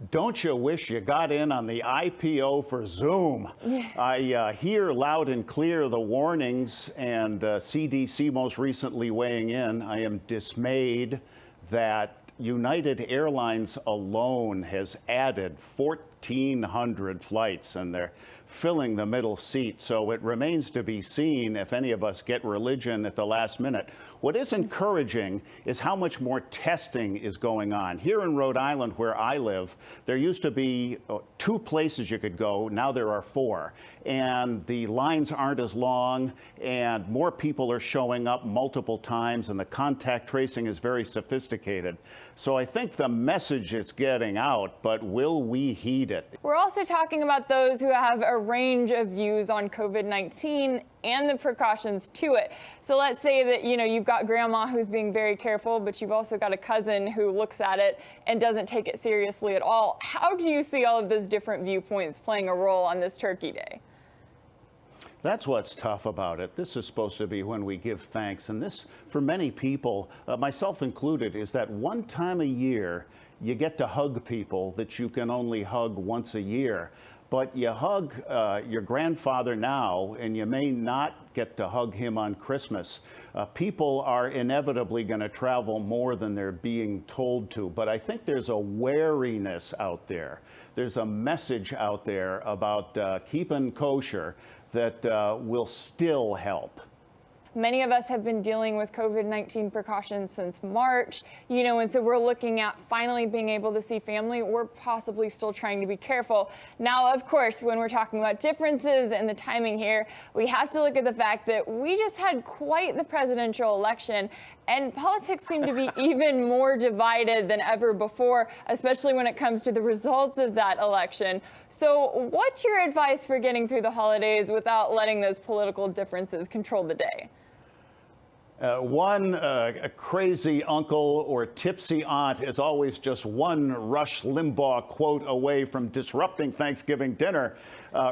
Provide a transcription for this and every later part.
Don't you wish you got in on the IPO for Zoom? Yeah. I hear loud and clear the warnings, and CDC most recently weighing in. I am dismayed that United Airlines alone has added 1,400 flights, and they're filling the middle seat. So it remains to be seen if any of us get religion at the last minute. What is encouraging is how much more testing is going on. Here in Rhode Island, where I live, there used to be 2 places you could go. Now there are 4. And the lines aren't as long, and more people are showing up multiple times, and the contact tracing is very sophisticated. So I think the message is getting out, but will we heed it? We're also talking about those who have a range of views on COVID-19 and the precautions to it. So let's say that, you've got grandma who's being very careful, but you've also got a cousin who looks at it and doesn't take it seriously at all. How do you see all of those different viewpoints playing a role on this Turkey Day? That's what's tough about it. This is supposed to be when we give thanks. And this, for many people, myself included, is that one time a year you get to hug people that you can only hug once a year. But you hug your grandfather now, and you may not get to hug him on Christmas. People are inevitably going to travel more than they're being told to. But I think there's a wariness out there. There's a message out there about keeping kosher that will still help. Many of us have been dealing with COVID-19 precautions since March, and so we're looking at finally being able to see family. We're possibly still trying to be careful. Now, of course, when we're talking about differences and the timing here, we have to look at the fact that we just had quite the presidential election, and politics seem to be even more divided than ever before, especially when it comes to the results of that election. So what's your advice for getting through the holidays without letting those political differences control the day? One crazy uncle or tipsy aunt is always just one Rush Limbaugh quote away from disrupting Thanksgiving dinner.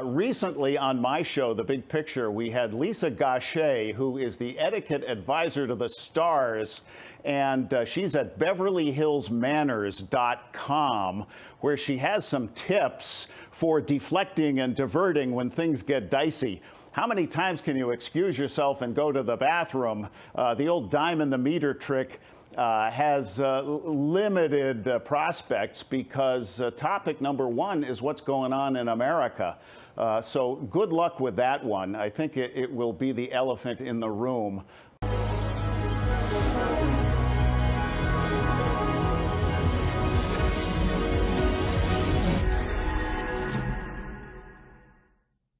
Recently on my show, The Big Picture, we had Lisa Gaucher, who is the etiquette advisor to the stars, and she's at BeverlyHillsManners.com, where she has some tips for deflecting and diverting when things get dicey. How many times can you excuse yourself and go to the bathroom? The old dime in the meter trick has limited prospects because topic number 1 is what's going on in America. So good luck with that one. I think it will be the elephant in the room.